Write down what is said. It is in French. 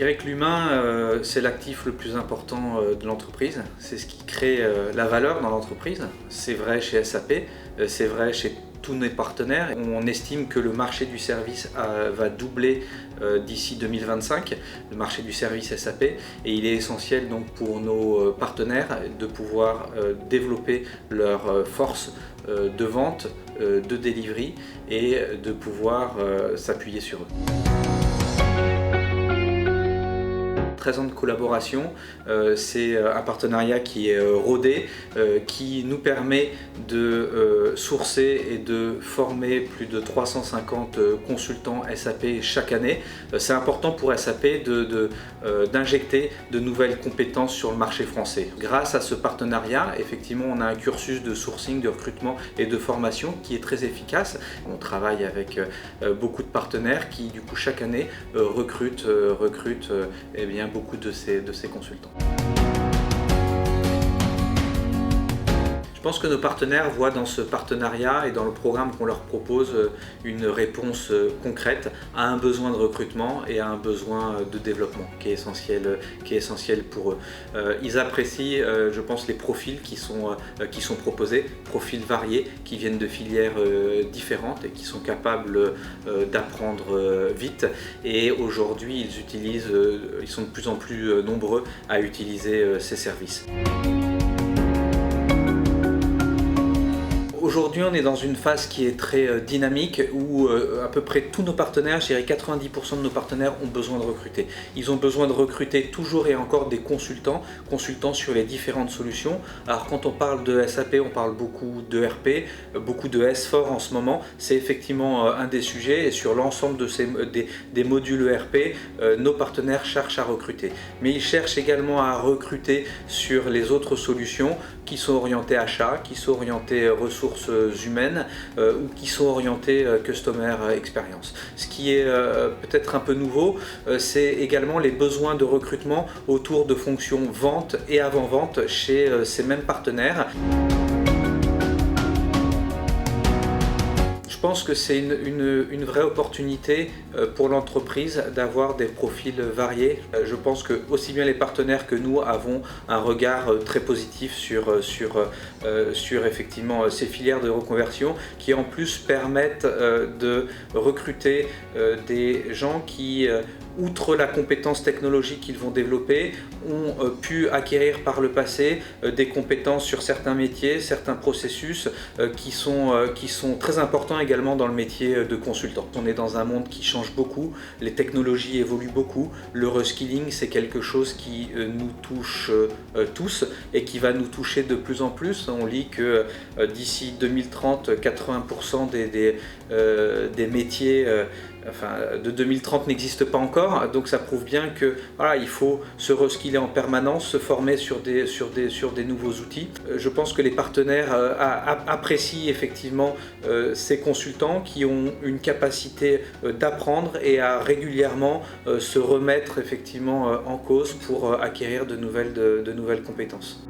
dirais que l'humain, c'est l'actif le plus important de l'entreprise. C'est ce qui crée la valeur dans l'entreprise. C'est vrai chez SAP, c'est vrai chez tous nos partenaires. On estime que le marché du service va doubler d'ici 2025, le marché du service SAP, et il est essentiel donc pour nos partenaires de pouvoir développer leur force de vente, de delivery et de pouvoir s'appuyer sur eux. 13 ans de collaboration, c'est un partenariat qui est rodé, qui nous permet de sourcer et de former plus de 350 consultants SAP chaque année. C'est important pour SAP d'injecter de nouvelles compétences sur le marché français. Grâce à ce partenariat, effectivement, on a un cursus de sourcing, de recrutement et de formation qui est très efficace. On travaille avec beaucoup de partenaires qui, du coup, chaque année recrutent eh bien, beaucoup de ces consultants. Je pense que nos partenaires voient dans ce partenariat et dans le programme qu'on leur propose une réponse concrète à un besoin de recrutement et à un besoin de développement qui est essentiel pour eux. Ils apprécient, je pense, les profils qui sont proposés, profils variés, qui viennent de filières différentes et qui sont capables d'apprendre vite. Et aujourd'hui, ils sont de plus en plus nombreux à utiliser ces services. Aujourd'hui, on est dans une phase qui est très dynamique où à peu près tous nos partenaires, je dirais 90% de nos partenaires ont besoin de recruter. Ils ont besoin de recruter toujours et encore des consultants sur les différentes solutions. Alors quand on parle de SAP, on parle beaucoup de RP, beaucoup de S4 en ce moment. C'est effectivement un des sujets et sur l'ensemble des modules ERP, nos partenaires cherchent à recruter. Mais ils cherchent également à recruter sur les autres solutions qui sont orientées achats, qui sont orientées ressources humaines ou qui sont orientées Customer Experience. Ce qui est peut-être un peu nouveau, c'est également les besoins de recrutement autour de fonctions vente et avant-vente chez ces mêmes partenaires. Je pense que c'est une vraie opportunité pour l'entreprise d'avoir des profils variés. Je pense que aussi bien les partenaires que nous avons un regard très positif sur effectivement ces filières de reconversion qui en plus permettent de recruter des gens qui outre la compétence technologique qu'ils vont développer, ont pu acquérir par le passé des compétences sur certains métiers, certains processus qui sont très importants également dans le métier de consultant. On est dans un monde qui change beaucoup, les technologies évoluent beaucoup, le reskilling c'est quelque chose qui nous touche tous et qui va nous toucher de plus en plus. On lit que d'ici 2030, 80% des métiers de 2030 n'existe pas encore, donc ça prouve bien que voilà, il faut se reskiller en permanence, se former sur des nouveaux outils. Je pense que les partenaires apprécient effectivement ces consultants qui ont une capacité d'apprendre et à régulièrement se remettre effectivement en cause pour acquérir de nouvelles compétences.